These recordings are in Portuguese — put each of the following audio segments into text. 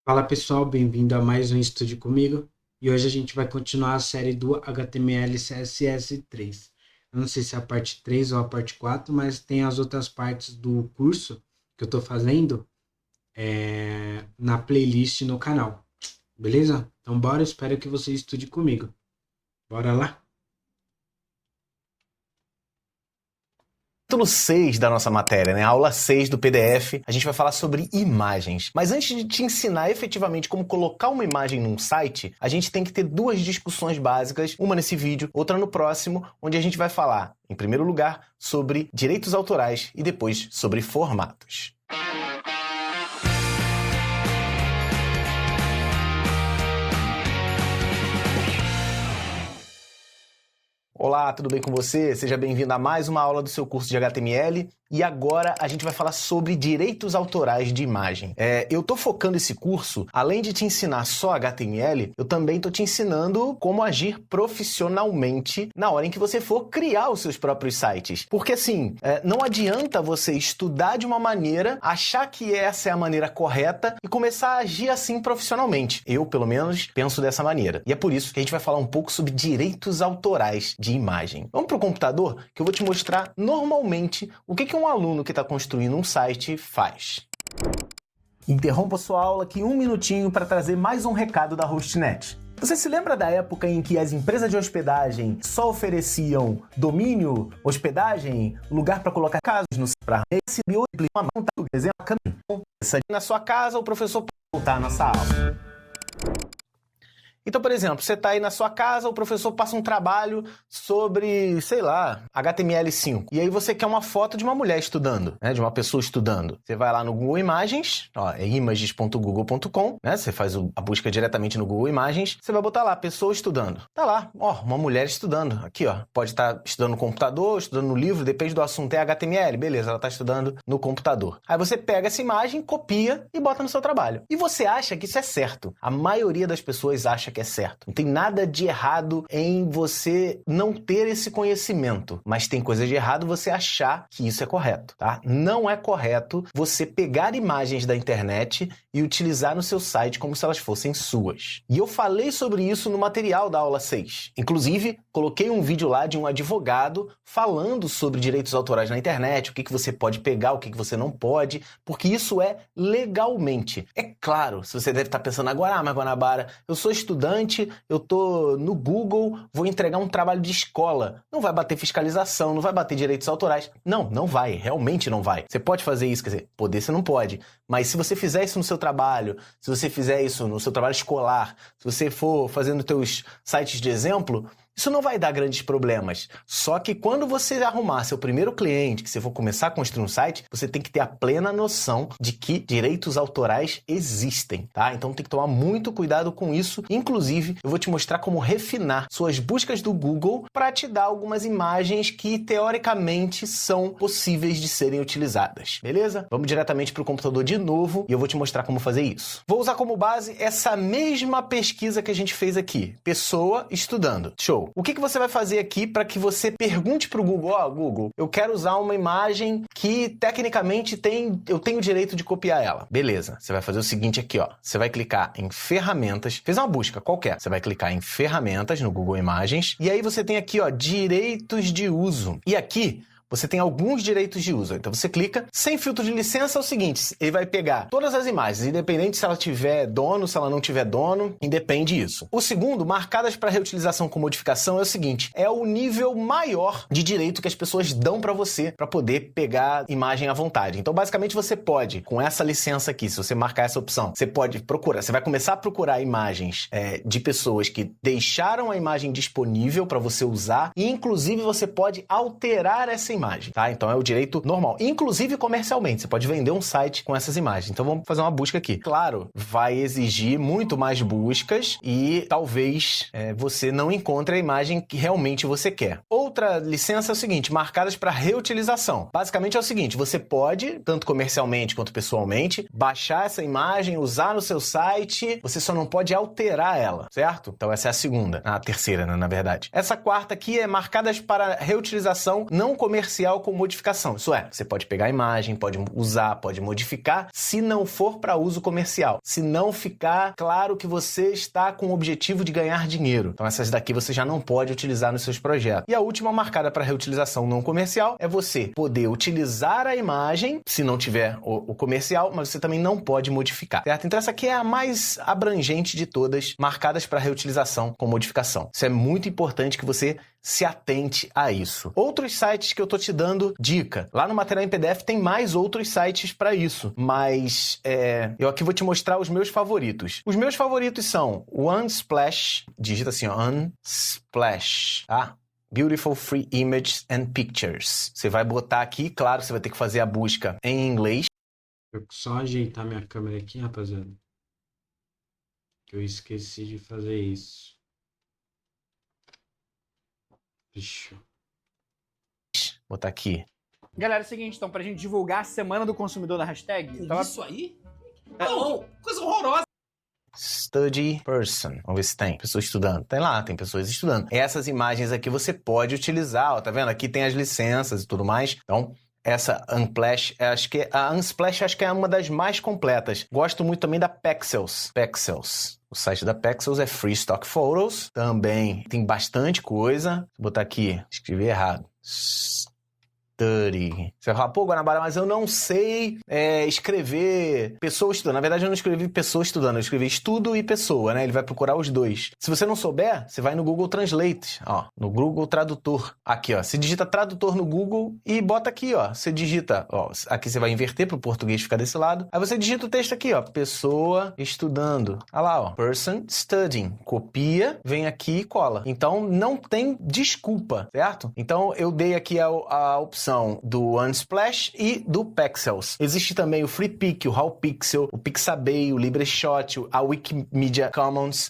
Fala pessoal, bem-vindo a mais um Estude Comigo. E hoje a gente vai continuar a série do HTML e CSS3. Eu não sei se é a parte 3 ou a parte 4, mas tem as outras partes do curso que eu estou fazendo na playlist no canal. Beleza? Então bora, espero que você estude comigo. Bora lá? Capítulo 6 da nossa matéria, né? Aula 6 do PDF, a gente vai falar sobre imagens. Mas antes de te ensinar efetivamente como colocar uma imagem num site, a gente tem que ter duas discussões básicas, uma nesse vídeo, outra no próximo, onde a gente vai falar, em primeiro lugar, sobre direitos autorais e depois sobre formatos. Olá, tudo bem com você? Seja bem-vindo a mais uma aula do seu curso de HTML. E agora a gente vai falar sobre direitos autorais de imagem. Eu estou focando esse curso, além de te ensinar só HTML, eu também estou te ensinando como agir profissionalmente na hora em que você for criar os seus próprios sites. Porque assim, não adianta você estudar de uma maneira, achar que essa é a maneira correta e começar a agir assim profissionalmente. Eu, pelo menos, penso dessa maneira. E é por isso que a gente vai falar um pouco sobre direitos autorais de imagem. Vamos para o computador que eu vou te mostrar normalmente o que um aluno que está construindo um site faz. Interrompa sua aula aqui um minutinho para trazer mais um recado da HostNet. Você se lembra da época em que as empresas de hospedagem só ofereciam domínio, hospedagem, lugar para colocar casos no site para receber uma monta do exemplo na sua casa, o professor pode voltar na sala. Então, por exemplo, você está aí na sua casa, o professor passa um trabalho sobre, sei lá, HTML5. E aí você quer uma foto de uma mulher estudando, né, de uma pessoa estudando. Você vai lá no Google Imagens, ó, é images.google.com, né, você faz a busca diretamente no Google Imagens, você vai botar lá, pessoa estudando. Tá lá, ó, uma mulher estudando. Aqui, ó, pode estar estudando no computador, estudando no livro, depende do assunto, é HTML, beleza, ela está estudando no computador. Aí você pega essa imagem, copia e bota no seu trabalho. E você acha que isso é certo. A maioria das pessoas acha que é certo. Não tem nada de errado em você não ter esse conhecimento, mas tem coisa de errado você achar que isso é correto, tá? Não é correto você pegar imagens da internet e utilizar no seu site como se elas fossem suas. E eu falei sobre isso no material da aula 6. Inclusive, coloquei um vídeo lá de um advogado falando sobre direitos autorais na internet, o que você pode pegar, o que você não pode, porque isso é legalmente. É claro, se você deve estar pensando agora, mas Guanabara, eu sou estudante, eu tô no Google, vou entregar um trabalho de escola. Não vai bater fiscalização, não vai bater direitos autorais. Não, não vai, realmente não vai. Você pode fazer isso, quer dizer, poder você não pode. Mas se você fizer isso no seu trabalho, se você fizer isso no seu trabalho escolar, se você for fazendo teus sites de exemplo, isso não vai dar grandes problemas. Só que quando você arrumar seu primeiro cliente, que você for começar a construir um site, você tem que ter a plena noção de que direitos autorais existem, tá? Então tem que tomar muito cuidado com isso. Inclusive, eu vou te mostrar como refinar suas buscas do Google para te dar algumas imagens que teoricamente são possíveis de serem utilizadas, beleza? Vamos diretamente para o computador de novo e eu vou te mostrar como fazer isso. Vou usar como base essa mesma pesquisa que a gente fez aqui. Pessoa estudando. Show. O que você vai fazer aqui para que você pergunte para o Google, ó, Google, eu quero usar uma imagem que tecnicamente eu tenho o direito de copiar ela. Beleza, você vai fazer o seguinte aqui, ó. Você vai clicar em ferramentas, fez uma busca qualquer. Você vai clicar em ferramentas no Google Imagens e aí você tem aqui, ó, direitos de uso. E aqui você tem alguns direitos de uso. Então você clica, sem filtro de licença é o seguinte, ele vai pegar todas as imagens, independente se ela tiver dono, se ela não tiver dono, independe disso. O segundo, marcadas para reutilização com modificação, é o seguinte, é o nível maior de direito que as pessoas dão para você para poder pegar imagem à vontade. Então basicamente você pode, com essa licença aqui, se você marcar essa opção, você pode procurar, você vai começar a procurar imagens de pessoas que deixaram a imagem disponível para você usar e inclusive você pode alterar essa imagem. Tá? Então é o direito normal, inclusive comercialmente, você pode vender um site com essas imagens. Então vamos fazer uma busca aqui. Claro, vai exigir muito mais buscas e talvez você não encontre a imagem que realmente você quer. Outra licença é o seguinte, marcadas para reutilização. Basicamente é o seguinte, você pode, tanto comercialmente quanto pessoalmente, baixar essa imagem, usar no seu site, você só não pode alterar ela, certo? Então essa é a segunda, a terceira, né, na verdade. Essa quarta aqui é marcadas para reutilização não comercial comercial com modificação. Isso é, você pode pegar a imagem, pode usar, pode modificar, se não for para uso comercial. Se não ficar claro que você está com o objetivo de ganhar dinheiro. Então essas daqui você já não pode utilizar nos seus projetos. E a última marcada para reutilização não comercial é você poder utilizar a imagem, se não tiver o comercial, mas você também não pode modificar, certo? Então essa aqui é a mais abrangente de todas, marcadas para reutilização com modificação. Isso é muito importante que você se atente a isso. Outros sites que eu tô te dando dica. Lá no material em PDF tem mais outros sites para isso, mas eu aqui vou te mostrar os meus favoritos. Os meus favoritos são o Unsplash, digita assim, ó, Unsplash, tá? Beautiful Free Images and Pictures. Você vai botar aqui, claro, você vai ter que fazer a busca em inglês. Eu só ajeitar minha câmera aqui, rapaziada. Que eu esqueci de fazer isso. Vixe. Botar aqui. Galera, é o seguinte, então, pra gente divulgar a Semana do Consumidor na hashtag... Então, Isso aí? Não, coisa horrorosa. Study person. Vamos ver se tem. Pessoas estudando. Tem lá, tem pessoas estudando. Essas imagens aqui você pode utilizar, ó, tá vendo? Aqui tem as licenças e tudo mais. Então, essa Unsplash, a Unsplash acho que é uma das mais completas. Gosto muito também da Pexels. O site da Pexels é Free Stock Photos. Também tem bastante coisa. Vou botar aqui, escrevi errado. Study. Você vai falar, pô, Guanabara, mas eu não sei escrever pessoa estudando. Na verdade, eu não escrevi pessoa estudando, eu escrevi estudo e pessoa, né? Ele vai procurar os dois. Se você não souber, você vai no Google Translate, ó, no Google Tradutor. Aqui, ó, você digita tradutor no Google e bota aqui, ó, você digita, ó, aqui você vai inverter para o português ficar desse lado. Aí você digita o texto aqui, ó, pessoa estudando. Olha lá, ó, person studying. Copia, vem aqui e cola. Então, não tem desculpa, certo? Então, eu dei aqui a opção do Unsplash e do Pexels. Existe também o FreePic, o RawPixel, o Pixabay, o LibreShot, a Wikimedia Commons.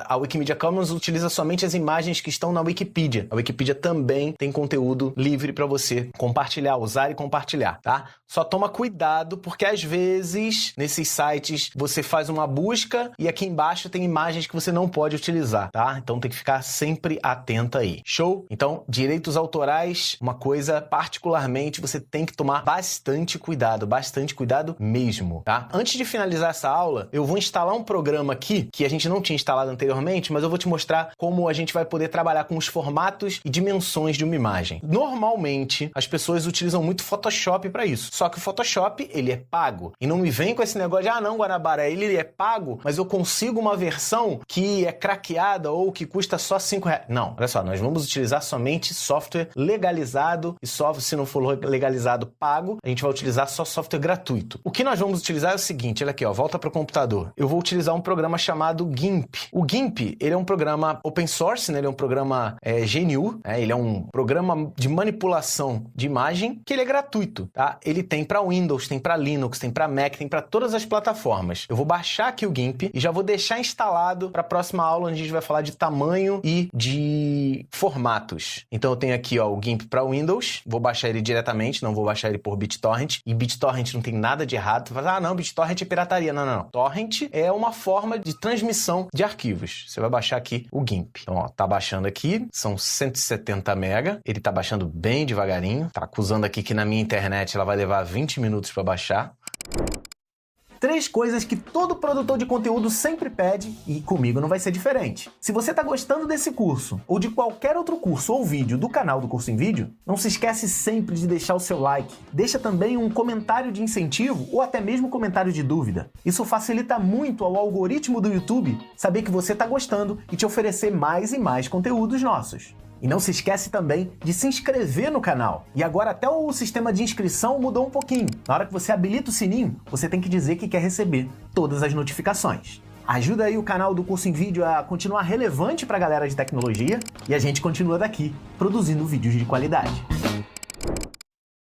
A Wikimedia Commons utiliza somente as imagens que estão na Wikipedia. A Wikipedia também tem conteúdo livre para você compartilhar, usar e compartilhar, tá? Só toma cuidado, porque às vezes, nesses sites, você faz uma busca e aqui embaixo tem imagens que você não pode utilizar, tá? Então tem que ficar sempre atento aí. Show? Então, direitos autorais, uma coisa particularmente, você tem que tomar bastante cuidado mesmo, tá? Antes de finalizar essa aula, eu vou instalar um programa aqui, que a gente não tinha instalado anteriormente, mas eu vou te mostrar como a gente vai poder trabalhar com os formatos e dimensões de uma imagem. Normalmente, as pessoas utilizam muito Photoshop para isso. Só que o Photoshop, ele é pago. E não me vem com esse negócio de, ah não, Guanabara, ele é pago, mas eu consigo uma versão que é craqueada ou que custa só R$5. Não, olha só, nós vamos utilizar somente software legalizado e só se não for legalizado pago, a gente vai utilizar só software gratuito. O que nós vamos utilizar é o seguinte, olha aqui, ó, volta para o computador. Eu vou utilizar um programa chamado GIMP. O GIMP, ele é um programa open source, né? Ele é um programa GNU, né? Ele é um programa de manipulação de imagem que ele é gratuito, tá? Ele tem para Windows, tem para Linux, tem para Mac, tem para todas as plataformas. Eu vou baixar aqui o GIMP e já vou deixar instalado para a próxima aula, onde a gente vai falar de tamanho e de formatos. Então eu tenho aqui, ó, o GIMP para Windows, vou baixar ele diretamente, não vou baixar ele por BitTorrent, e BitTorrent não tem nada de errado. Você fala, ah não, BitTorrent é pirataria. Não, não, não. Torrent é uma forma de transmissão de arquivos. Você vai baixar aqui o GIMP. Então, ó, tá baixando aqui, são 170 MB, ele tá baixando bem devagarinho, tá acusando aqui que na minha internet ela vai levar 20 minutos para baixar. 3 coisas que todo produtor de conteúdo sempre pede e comigo não vai ser diferente. Se você está gostando desse curso ou de qualquer outro curso ou vídeo do canal do Curso em Vídeo, não se esquece sempre de deixar o seu like. Deixa também um comentário de incentivo ou até mesmo comentário de dúvida. Isso facilita muito ao algoritmo do YouTube saber que você está gostando e te oferecer mais e mais conteúdos nossos. E não se esquece também de se inscrever no canal. E agora até o sistema de inscrição mudou um pouquinho. Na hora que você habilita o sininho, você tem que dizer que quer receber todas as notificações. Ajuda aí o canal do Curso em Vídeo a continuar relevante para a galera de tecnologia e a gente continua daqui, produzindo vídeos de qualidade.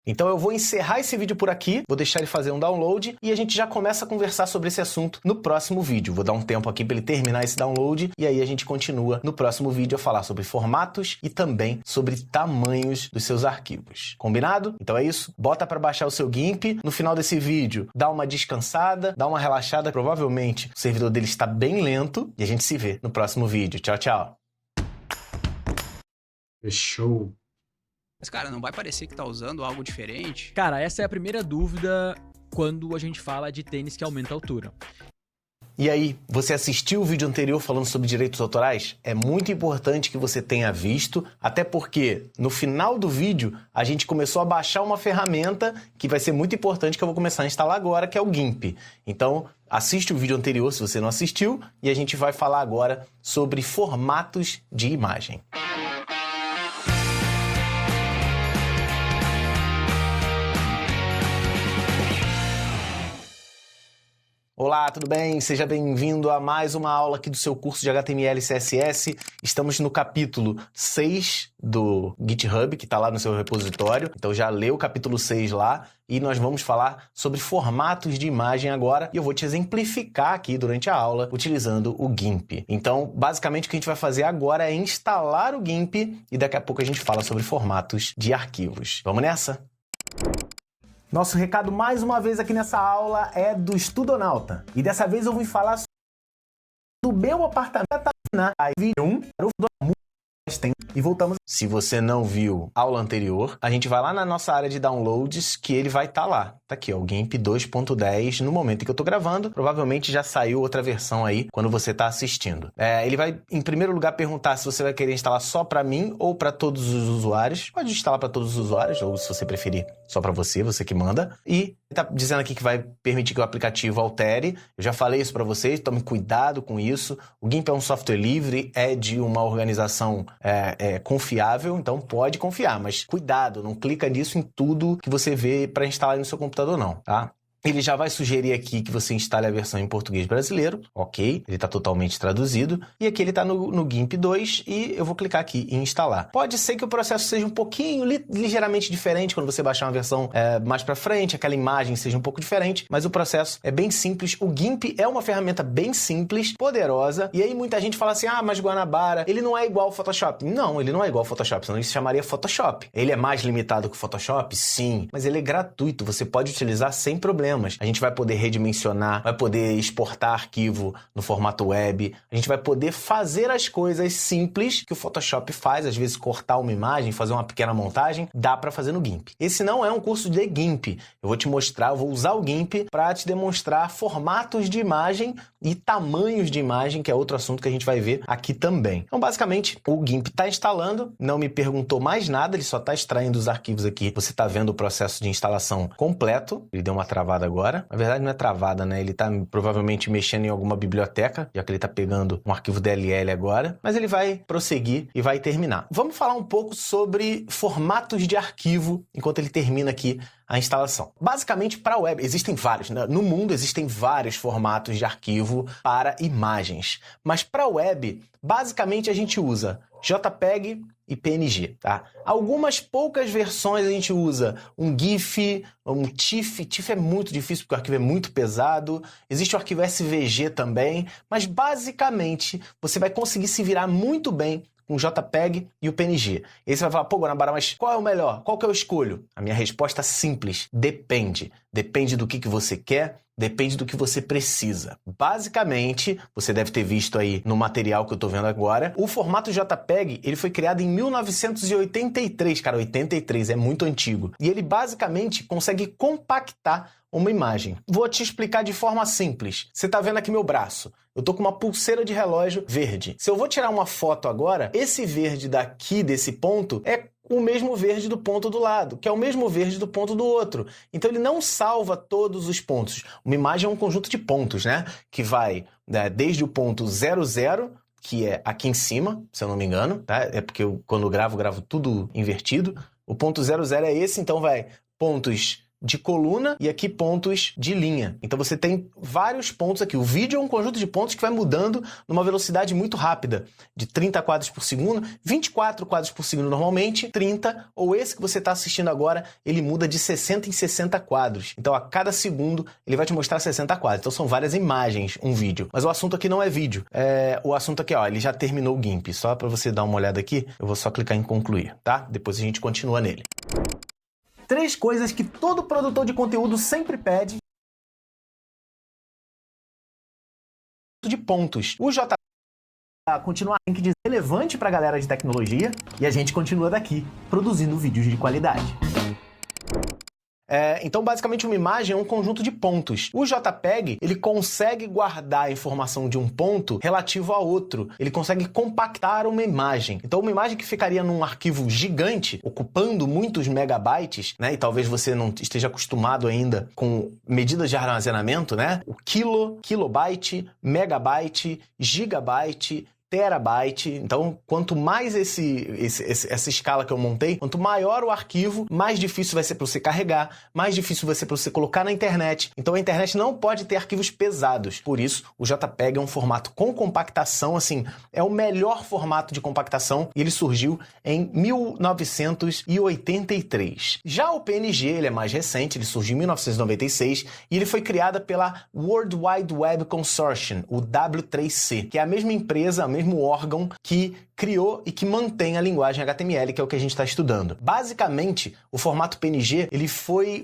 Então eu vou encerrar esse vídeo por aqui, vou deixar ele fazer um download e a gente já começa a conversar sobre esse assunto no próximo vídeo. Vou dar um tempo aqui para ele terminar esse download e aí a gente continua no próximo vídeo a falar sobre formatos e também sobre tamanhos dos seus arquivos. Combinado? Então é isso, bota para baixar o seu GIMP. No final desse vídeo, dá uma descansada, dá uma relaxada, provavelmente o servidor dele está bem lento e a gente se vê no próximo vídeo. Tchau, tchau! Fechou. Mas, cara, não vai parecer que tá usando algo diferente? Cara, essa é a primeira dúvida quando a gente fala de tênis que aumenta a altura. E aí, você assistiu o vídeo anterior falando sobre direitos autorais? É muito importante que você tenha visto, até porque no final do vídeo a gente começou a baixar uma ferramenta que vai ser muito importante que eu vou começar a instalar agora, que é o GIMP. Então, assiste o vídeo anterior se você não assistiu e a gente vai falar agora sobre formatos de imagem. Olá, tudo bem? Seja bem-vindo a mais uma aula aqui do seu curso de HTML e CSS. Estamos no capítulo 6 do GitHub, que está lá no seu repositório. Então já lê o capítulo 6 lá e nós vamos falar sobre formatos de imagem agora. E eu vou te exemplificar aqui durante a aula utilizando o GIMP. Então, basicamente, o que a gente vai fazer agora é instalar o GIMP e daqui a pouco a gente fala sobre formatos de arquivos. Vamos nessa? Nosso recado mais uma vez aqui nessa aula é do Estudonauta. E dessa vez eu vim falar do meu apartamento na IV1 para o e voltamos. Se você não viu a aula anterior, a gente vai lá na nossa área de downloads que ele vai estar lá. Tá aqui, ó, o GIMP 2.10 no momento em que eu tô gravando. Provavelmente já saiu outra versão aí quando você tá assistindo. Ele vai, em primeiro lugar, perguntar se você vai querer instalar só para mim ou para todos os usuários. Pode instalar para todos os usuários, ou se você preferir, só para você que manda. E tá dizendo aqui que vai permitir que o aplicativo altere. Eu já falei isso para vocês, tome cuidado com isso. O GIMP é um software livre, é de uma organização confiável, então pode confiar, mas cuidado, não clica nisso em tudo que você vê para instalar no seu computador não, tá? Ele já vai sugerir aqui que você instale a versão em português brasileiro, ok, ele está totalmente traduzido, e aqui ele está no GIMP 2 e eu vou clicar aqui em instalar. Pode ser que o processo seja um pouquinho, ligeiramente diferente quando você baixar uma versão mais para frente, aquela imagem seja um pouco diferente, mas o processo é bem simples. O GIMP é uma ferramenta bem simples, poderosa, e aí muita gente fala assim, mas Guanabara, ele não é igual ao Photoshop. Não, ele não é igual ao Photoshop, senão ele se chamaria Photoshop. Ele é mais limitado que o Photoshop? Sim, mas ele é gratuito, você pode utilizar sem problema. A gente vai poder redimensionar, vai poder exportar arquivo no formato web, a gente vai poder fazer as coisas simples que o Photoshop faz, às vezes cortar uma imagem, fazer uma pequena montagem, dá para fazer no GIMP. Esse não é um curso de GIMP, eu vou te mostrar, eu vou usar o GIMP para te demonstrar formatos de imagem e tamanhos de imagem, que é outro assunto que a gente vai ver aqui também. Então, basicamente, o GIMP está instalando, não me perguntou mais nada, ele só está extraindo os arquivos aqui. Você está vendo o processo de instalação completo, ele deu uma travada agora. Na verdade não é travada, né? Ele está provavelmente mexendo em alguma biblioteca, já que ele está pegando um arquivo DLL agora, mas ele vai prosseguir e vai terminar. Vamos falar um pouco sobre formatos de arquivo enquanto ele termina aqui a instalação. Basicamente, para a web, existem vários, né? No mundo existem vários formatos de arquivo para imagens, mas para a web, basicamente a gente usa JPEG e PNG, tá? Algumas poucas versões a gente usa um GIF, um TIFF. TIFF é muito difícil porque o arquivo é muito pesado. Existe o arquivo SVG também, mas basicamente você vai conseguir se virar muito bem com o JPEG e o PNG. E aí você vai falar, pô, Guanabara, mas qual é o melhor? Qual que eu escolho? A minha resposta é simples, depende. Depende do que você quer, depende do que você precisa. Basicamente, você deve ter visto aí no material que eu tô vendo agora, o formato JPEG, ele foi criado em 1983, cara, 83, é muito antigo. E ele basicamente consegue compactar uma imagem. Vou te explicar de forma simples. Você tá vendo aqui meu braço. Eu tô com uma pulseira de relógio verde. Se eu vou tirar uma foto agora, esse verde daqui, desse ponto, é o mesmo verde do ponto do lado, que é o mesmo verde do ponto do outro. Então ele não salva todos os pontos. Uma imagem é um conjunto de pontos, né? Que vai desde o ponto 00, que é aqui em cima, se eu não me engano, tá? É porque quando eu gravo tudo invertido. O ponto 00 é esse, então vai pontos de coluna e aqui pontos de linha. Então você tem vários pontos aqui. O vídeo é um conjunto de pontos que vai mudando numa velocidade muito rápida, de 30 quadros por segundo, 24 quadros por segundo normalmente, 30, ou esse que você está assistindo agora, ele muda de 60 em 60 quadros. Então a cada segundo ele vai te mostrar 60 quadros. Então são várias imagens, um vídeo. Mas o assunto aqui não é vídeo. O assunto aqui, ó, ele já terminou o GIMP. Só para você dar uma olhada aqui, eu vou só clicar em concluir, tá? Depois a gente continua nele. 3 coisas que todo produtor de conteúdo sempre pede de pontos. O JPEG continuar link de relevante pra galera de tecnologia e a gente continua daqui, produzindo vídeos de qualidade. Então, basicamente, uma imagem é um conjunto de pontos. O JPEG, ele consegue guardar a informação de um ponto relativo a outro. Ele consegue compactar uma imagem. Então, uma imagem que ficaria num arquivo gigante, ocupando muitos megabytes, né? E talvez você não esteja acostumado ainda com medidas de armazenamento, né? O kilobyte, megabyte, gigabyte, terabyte. Então, quanto mais essa escala que eu montei, quanto maior o arquivo, mais difícil vai ser para você carregar, mais difícil vai ser para você colocar na internet. Então, a internet não pode ter arquivos pesados. Por isso, o JPEG é um formato com compactação, assim, é o melhor formato de compactação e ele surgiu em 1983. Já o PNG, ele é mais recente, ele surgiu em 1996 e ele foi criado pela World Wide Web Consortium, o W3C, que é a mesma empresa, mesmo órgão que criou e que mantém a linguagem HTML, que é o que a gente está estudando. Basicamente, o formato PNG, ele foi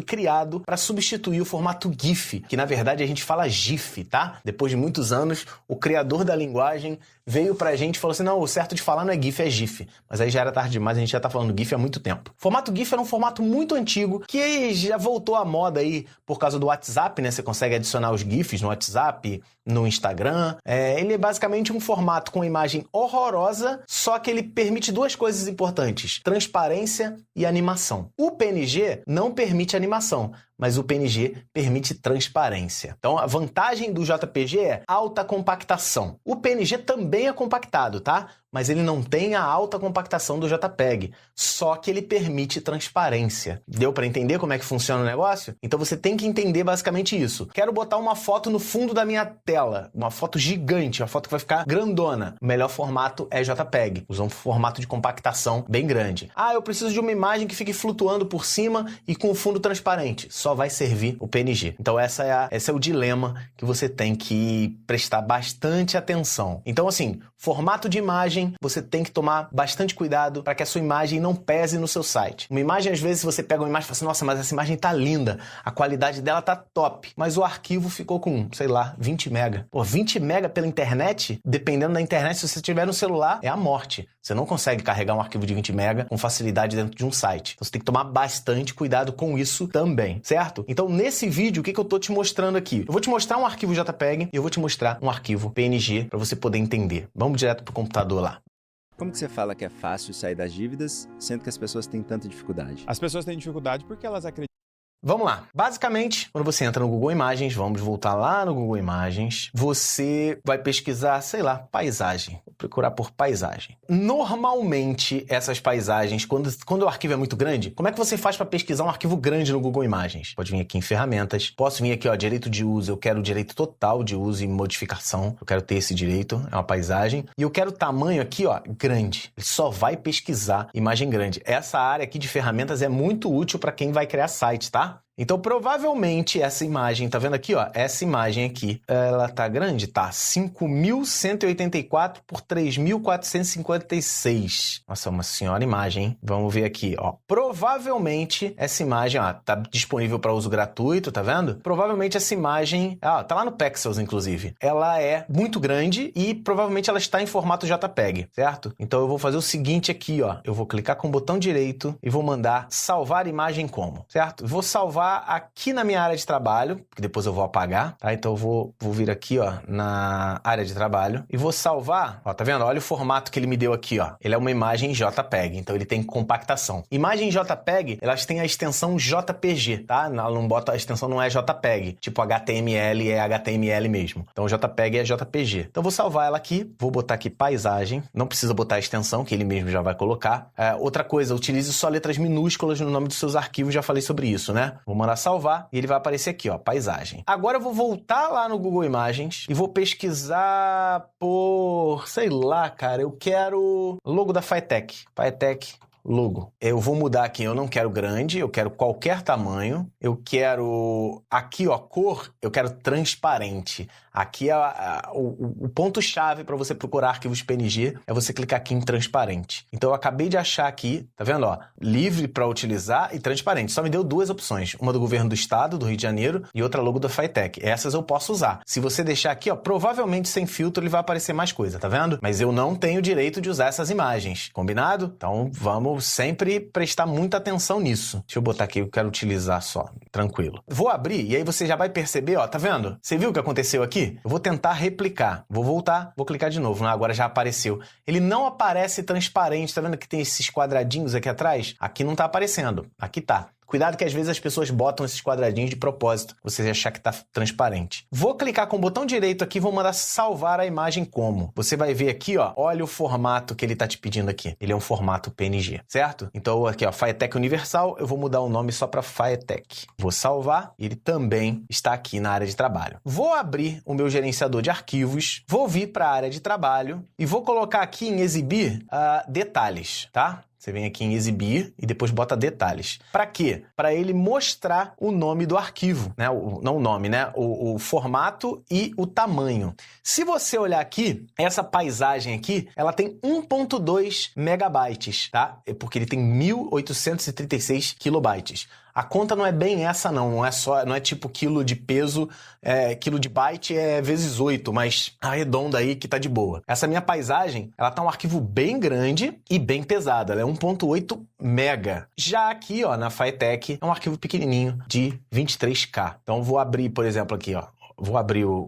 criado para substituir o formato GIF, que na verdade a gente fala GIF, tá? Depois de muitos anos, o criador da linguagem veio pra gente e falou assim, não, o certo de falar não é GIF, é GIF. Mas aí já era tarde demais, a gente já tá falando GIF há muito tempo. O formato GIF era um formato muito antigo, que já voltou à moda aí por causa do WhatsApp, né? Você consegue adicionar os GIFs no WhatsApp, no Instagram. Ele é basicamente um formato com imagem horrorosa, só que ele permite duas coisas importantes, transparência e animação. O PNG não permite animação, mas o PNG permite transparência. Então, a vantagem do JPG é alta compactação. O PNG também é compactado, tá? Mas ele não tem a alta compactação do JPEG, só que ele permite transparência. Deu para entender como é que funciona o negócio? Então você tem que entender basicamente isso. Quero botar uma foto no fundo da minha tela, uma foto gigante, uma foto que vai ficar grandona. O melhor formato é JPEG, usa um formato de compactação bem grande. Ah, eu preciso de uma imagem que fique flutuando por cima e com o fundo transparente. Só vai servir o PNG. Então esse é o dilema que você tem que prestar bastante atenção. Então assim, formato de imagem, você tem que tomar bastante cuidado para que a sua imagem não pese no seu site. Uma imagem, às vezes, você pega uma imagem e fala assim, nossa, mas essa imagem tá linda, a qualidade dela tá top, mas o arquivo ficou com, sei lá, 20 mega. Pô, 20 mega pela internet, dependendo da internet, se você tiver no celular, é a morte. Você não consegue carregar um arquivo de 20 mega com facilidade dentro de um site. Então você tem que tomar bastante cuidado com isso também, certo? Então, nesse vídeo, o que eu tô te mostrando aqui? Eu vou te mostrar um arquivo JPEG e eu vou te mostrar um arquivo PNG para você poder entender. Vamos direto pro computador lá. Como que você fala que é fácil sair das dívidas, sendo que as pessoas têm tanta dificuldade? As pessoas têm dificuldade porque elas acreditam. Vamos lá. Basicamente, quando você entra no Google Imagens, vamos voltar lá no Google Imagens, você vai pesquisar, sei lá, paisagem. Vou procurar por paisagem. Normalmente, essas paisagens, quando o arquivo é muito grande, como é que você faz para pesquisar um arquivo grande no Google Imagens? Pode vir aqui em ferramentas, posso vir aqui, ó, direito de uso, eu quero o direito total de uso e modificação, eu quero ter esse direito, é uma paisagem, e eu quero o tamanho aqui, ó, grande. Ele só vai pesquisar imagem grande. Essa área aqui de ferramentas é muito útil para quem vai criar site, tá? Então, provavelmente, essa imagem, tá vendo aqui, ó? Essa imagem aqui, ela tá grande? Tá, 5.184 por 3.456. Nossa, uma senhora imagem, hein? Vamos ver aqui, ó. Provavelmente, essa imagem, ó, tá disponível para uso gratuito, tá vendo? Provavelmente essa imagem, ó, tá lá no Pexels, inclusive. Ela é muito grande e provavelmente ela está em formato JPEG, certo? Então, eu vou fazer o seguinte aqui, ó. Eu vou clicar com o botão direito e vou mandar salvar imagem como, certo? Vou salvar aqui na minha área de trabalho, que depois eu vou apagar, tá? Então eu vou vir aqui, ó, na área de trabalho e vou salvar, ó, tá vendo? Olha o formato que ele me deu aqui, ó. Ele é uma imagem JPEG, então ele tem compactação. Imagem JPEG, elas têm a extensão JPG, tá? Ela não bota, a extensão não é JPEG, tipo HTML é HTML mesmo. Então JPEG é JPG. Então eu vou salvar ela aqui, vou botar aqui paisagem, não precisa botar a extensão, que ele mesmo já vai colocar. Outra coisa, utilize só letras minúsculas no nome dos seus arquivos, já falei sobre isso, né? Vou mandar salvar e ele vai aparecer aqui, ó, paisagem. Agora eu vou voltar lá no Google Imagens e vou pesquisar por, sei lá, cara, eu quero logo da Phytech. Phytech logo. Eu vou mudar aqui, eu não quero grande, eu quero qualquer tamanho. Eu quero, aqui ó, cor, eu quero transparente. Aqui o ponto-chave para você procurar arquivos PNG é você clicar aqui em transparente. Então eu acabei de achar aqui, tá vendo, ó, livre para utilizar e transparente. Só me deu duas opções, uma do governo do estado, do Rio de Janeiro, e outra logo da Fitec. Essas eu posso usar. Se você deixar aqui, ó, provavelmente sem filtro ele vai aparecer mais coisa, tá vendo? Mas eu não tenho direito de usar essas imagens, combinado? Então vamos sempre prestar muita atenção nisso. Deixa eu botar aqui, eu quero utilizar só, tranquilo. Vou abrir e aí você já vai perceber, ó, tá vendo? Você viu o que aconteceu aqui? Eu vou tentar replicar. Vou voltar, vou clicar de novo. Agora já apareceu. Ele não aparece transparente, tá vendo que tem esses quadradinhos aqui atrás? Aqui não tá aparecendo. Aqui tá. Cuidado que às vezes as pessoas botam esses quadradinhos de propósito, você achar que está transparente. Vou clicar com o botão direito aqui e vou mandar salvar a imagem como. Você vai ver aqui, ó, olha o formato que ele está te pedindo aqui. Ele é um formato PNG, certo? Então aqui, ó, Fitec Universal, eu vou mudar o nome só para Fitec. Vou salvar, ele também está aqui na área de trabalho. Vou abrir o meu gerenciador de arquivos, vou vir para a área de trabalho e vou colocar aqui em exibir detalhes, tá? Você vem aqui em exibir e depois bota detalhes. Para quê? Para ele mostrar o nome do arquivo, né? Não o nome, né? O formato e o tamanho. Se você olhar aqui, essa paisagem aqui, ela tem 1.2 megabytes, tá? É porque ele tem 1.836 kilobytes. A conta não é bem essa não é tipo quilo de peso, quilo de byte é vezes 8, mas arredonda aí que tá de boa. Essa minha paisagem, ela tá um arquivo bem grande e bem pesado, ela é 1.8 mega. Já aqui, ó, na Fitec, é um arquivo pequenininho de 23K. Então vou abrir, por exemplo, aqui, ó.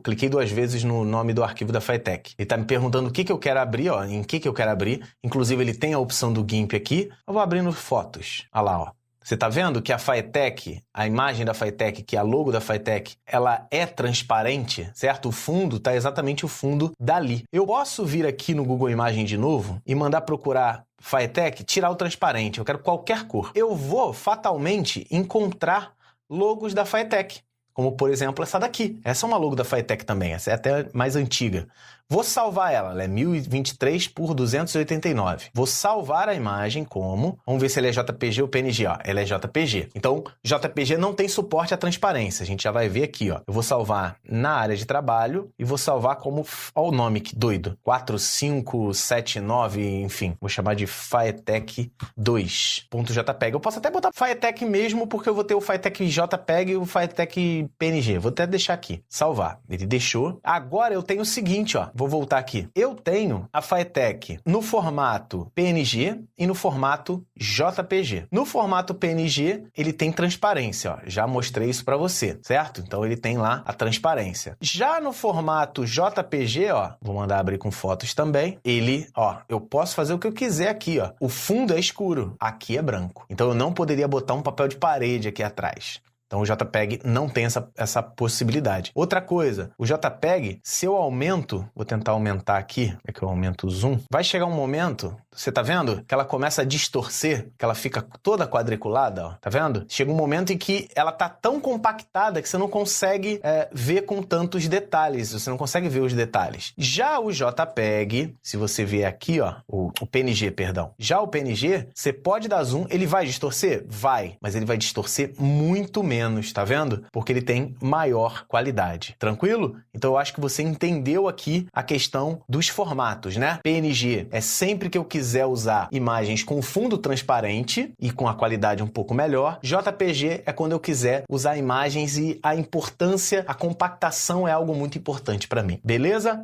Cliquei 2 vezes no nome do arquivo da Fitec. Ele tá me perguntando o que eu quero abrir, ó, em que eu quero abrir. Inclusive ele tem a opção do GIMP aqui. Eu vou abrir no fotos. Olha lá, ó. Você tá vendo que a Fitec, a imagem da Fitec, que é a logo da Fitec, ela é transparente, certo? O fundo tá exatamente o fundo dali. Eu posso vir aqui no Google Imagem de novo e mandar procurar Fitec, tirar o transparente. Eu quero qualquer cor. Eu vou fatalmente encontrar logos da Fitec, como por exemplo essa daqui. Essa é uma logo da Fitec também, essa é até mais antiga. Vou salvar ela é 1023 por 289. Vou salvar a imagem como... Vamos ver se ele é JPG ou PNG, ó. Ela é JPG. Então, JPG não tem suporte à transparência. A gente já vai ver aqui, ó. Eu vou salvar na área de trabalho e vou salvar como... Olha o nome, que doido. 4579, enfim. Vou chamar de Fitec 2.jpg. Eu posso até botar Fitec mesmo, porque eu vou ter o Fitec JPG e o Fitec PNG. Vou até deixar aqui. Salvar. Ele deixou. Agora eu tenho o seguinte, ó. Vou voltar aqui. Eu tenho a Fitec no formato PNG e no formato JPG. No formato PNG, ele tem transparência, ó. Já mostrei isso para você, certo? Então ele tem lá a transparência. Já no formato JPG, ó, vou mandar abrir com fotos também. Ele, ó, eu posso fazer o que eu quiser aqui, ó. O fundo é escuro, aqui é branco. Então eu não poderia botar um papel de parede aqui atrás. Então o JPEG não tem essa possibilidade. Outra coisa, o JPEG, se eu aumento, vou tentar aumentar aqui, é que eu aumento o zoom, vai chegar um momento, você tá vendo? Que ela começa a distorcer, que ela fica toda quadriculada, ó, tá vendo? Chega um momento em que ela tá tão compactada que você não consegue ver com tantos detalhes, você não consegue ver os detalhes. Já o JPEG, se você ver aqui, ó, o PNG, perdão. Já o PNG, você pode dar zoom, ele vai distorcer? Vai, mas ele vai distorcer muito menos. Tá vendo? Porque ele tem maior qualidade. Tranquilo? Então eu acho que você entendeu aqui a questão dos formatos, né? PNG é sempre que eu quiser usar imagens com fundo transparente e com a qualidade um pouco melhor. JPG é quando eu quiser usar imagens e a importância, a compactação é algo muito importante para mim. Beleza?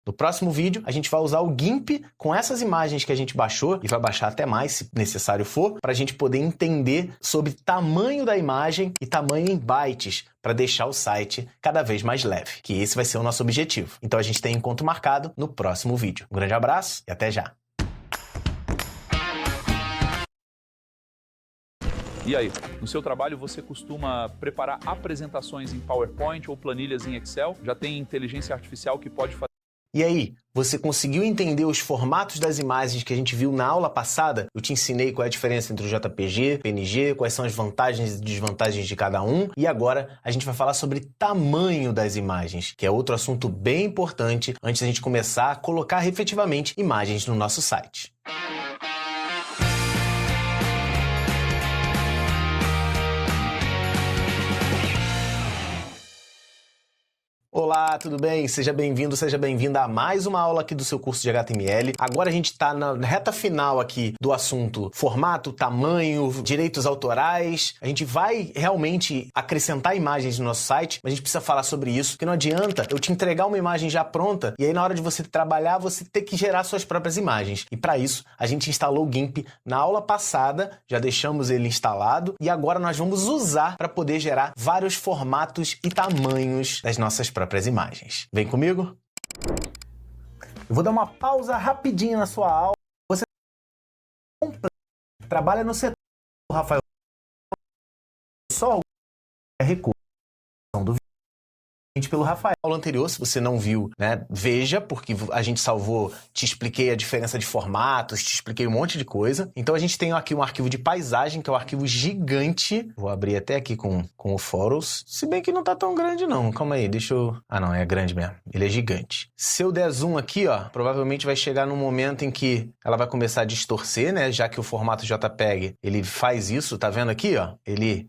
No próximo vídeo, a gente vai usar o GIMP com essas imagens que a gente baixou e vai baixar até mais, se necessário for, para a gente poder entender sobre tamanho da imagem e tamanho em bytes, para deixar o site cada vez mais leve, que esse vai ser o nosso objetivo. Então a gente tem encontro marcado no próximo vídeo. Um grande abraço e até já! E aí, no seu trabalho você costuma preparar apresentações em PowerPoint ou planilhas em Excel? Já tem inteligência artificial que pode fazer... E aí, você conseguiu entender os formatos das imagens que a gente viu na aula passada? Eu te ensinei qual é a diferença entre o JPG, PNG, quais são as vantagens e desvantagens de cada um. E agora a gente vai falar sobre tamanho das imagens, que é outro assunto bem importante antes da gente começar a colocar efetivamente imagens no nosso site. Olá, tudo bem? Seja bem-vindo, seja bem-vinda a mais uma aula aqui do seu curso de HTML. Agora a gente está na reta final aqui do assunto formato, tamanho, direitos autorais. A gente vai realmente acrescentar imagens no nosso site, mas a gente precisa falar sobre isso, porque não adianta eu te entregar uma imagem já pronta e aí na hora de você trabalhar, você ter que gerar suas próprias imagens. E para isso, a gente instalou o GIMP na aula passada, já deixamos ele instalado e agora nós vamos usar para poder gerar vários formatos e tamanhos das nossas próprias imagens. Vem comigo? Eu vou dar uma pausa rapidinho na sua aula. Você trabalha no setor, Rafael. Só recurso do pelo Rafael. A aula anterior, se você não viu, né, veja, porque a gente salvou, te expliquei a diferença de formatos, te expliquei um monte de coisa. Então a gente tem aqui um arquivo de paisagem, que é um arquivo gigante. Vou abrir até aqui com o Photos. Se bem que não tá tão grande não, calma aí, deixa eu... Ah não, é grande mesmo, ele é gigante. Se eu der zoom aqui, ó, provavelmente vai chegar num momento em que ela vai começar a distorcer, né, já que o formato JPEG, ele faz isso, tá vendo aqui, ó?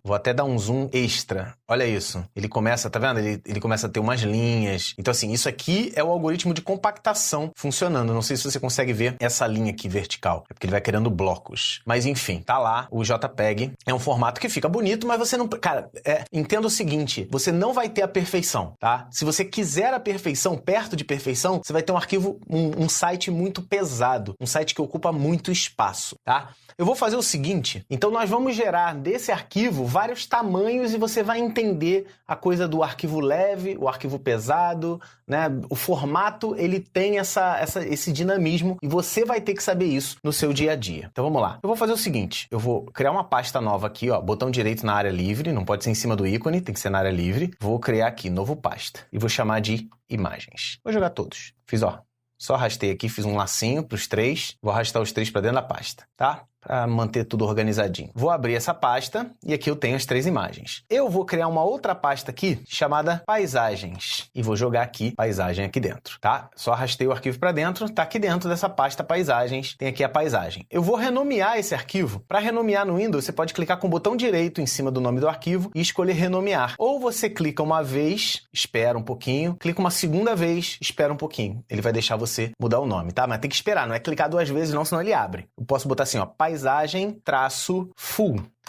Vou até dar um zoom extra, olha isso. Ele começa, tá vendo? Ele começa a ter umas linhas. Então, assim, isso aqui é o algoritmo de compactação funcionando. Não sei se você consegue ver essa linha aqui vertical. É porque ele vai criando blocos. Mas, enfim, tá lá. O JPEG é um formato que fica bonito, mas você não... Cara, entenda o seguinte. Você não vai ter a perfeição, tá? Se você quiser a perfeição, perto de perfeição, você vai ter um arquivo, um site muito pesado. Um site que ocupa muito espaço, tá? Eu vou fazer o seguinte. Então, nós vamos gerar desse arquivo vários tamanhos e você vai entender a coisa do arquivo leve, o arquivo pesado, né? O formato, ele tem esse dinamismo e você vai ter que saber isso no seu dia a dia. Então vamos lá. Eu vou fazer o seguinte, eu vou criar uma pasta nova aqui, ó, botão direito na área livre, não pode ser em cima do ícone, tem que ser na área livre. Vou criar aqui, novo pasta, e vou chamar de imagens. Vou jogar todos. Fiz, ó, só arrastei aqui, fiz um lacinho para os três, vou arrastar os três para dentro da pasta, tá? Para manter tudo organizadinho. Vou abrir essa pasta e aqui eu tenho as três imagens. Eu vou criar uma outra pasta aqui chamada paisagens e vou jogar aqui paisagem aqui dentro, tá? Só arrastei o arquivo para dentro, tá aqui dentro dessa pasta paisagens, tem aqui a paisagem. Eu vou renomear esse arquivo. Para renomear no Windows, você pode clicar com o botão direito em cima do nome do arquivo e escolher renomear. Ou você clica uma vez, espera um pouquinho, clica uma segunda vez, espera um pouquinho. Ele vai deixar você mudar o nome, tá? Mas tem que esperar, não é clicar duas vezes não, senão ele abre. Eu posso botar assim, ó, paisagem-full.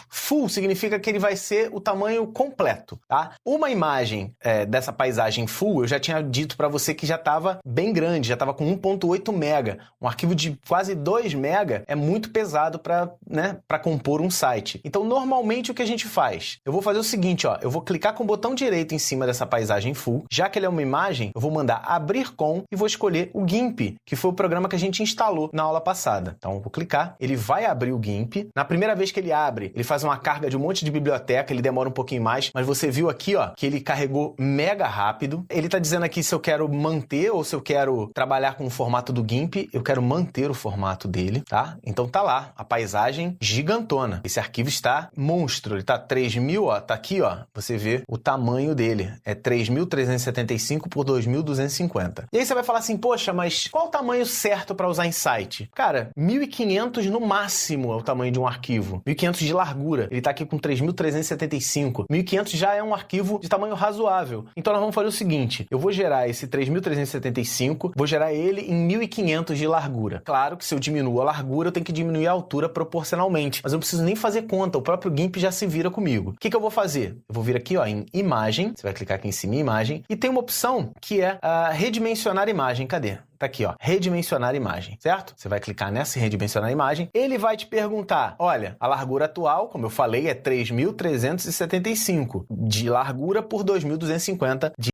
Full significa que ele vai ser o tamanho completo, tá? Uma imagem dessa paisagem full, eu já tinha dito para você que já estava bem grande, já estava com 1.8 mega. Um arquivo de quase 2 mega é muito pesado para compor um site. Então, normalmente, o que a gente faz? Eu vou fazer o seguinte, ó, eu vou clicar com o botão direito em cima dessa paisagem full. Já que ele é uma imagem, eu vou mandar abrir com e vou escolher o GIMP, que foi o programa que a gente instalou na aula passada. Então, eu vou clicar, ele vai abrir o GIMP. Na primeira vez que ele abre, ele faz uma carga de um monte de biblioteca, ele demora um pouquinho mais, mas você viu aqui, ó, que ele carregou mega rápido. Ele tá dizendo aqui se eu quero manter ou se eu quero trabalhar com o formato do GIMP. Eu quero manter o formato dele, tá? Então tá lá, a paisagem gigantona. Esse arquivo está monstro, ele tá 3.000, ó, tá aqui, ó, você vê o tamanho dele. É 3.375 por 2.250. E aí você vai falar assim, poxa, mas qual o tamanho certo para usar em site? Cara, 1.500 no máximo é o tamanho de um arquivo. 1.500 de largura. Ele está aqui com 3.375. 1.500 já é um arquivo de tamanho razoável. Então nós vamos fazer o seguinte, eu vou gerar esse 3.375, vou gerar ele em 1.500 de largura. Claro que se eu diminuo a largura, eu tenho que diminuir a altura proporcionalmente, mas eu não preciso nem fazer conta, o próprio GIMP já se vira comigo. O que eu vou fazer? Eu vou vir aqui, ó, em imagem, você vai clicar aqui em cima em imagem, e tem uma opção que é redimensionar imagem. Cadê? Tá aqui, ó, redimensionar imagem, certo? Você vai clicar nessa redimensionar imagem, ele vai te perguntar, olha, a largura atual, como eu falei, é 3.375 de largura por 2.250 de...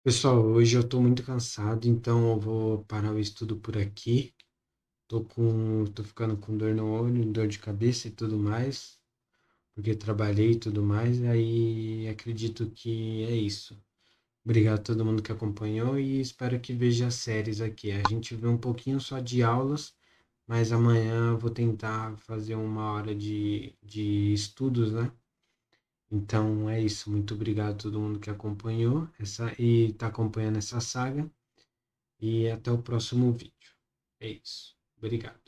Pessoal, hoje eu tô muito cansado, então eu vou parar o estudo por aqui. Tô ficando com dor no olho, dor de cabeça e tudo mais, porque trabalhei e tudo mais, aí acredito que é isso. Obrigado a todo mundo que acompanhou e espero que veja as séries aqui. A gente vê um pouquinho só de aulas, mas amanhã eu vou tentar fazer uma hora de estudos, né? Então é isso. Muito obrigado a todo mundo que acompanhou e está acompanhando essa saga. E até o próximo vídeo. É isso. Obrigado.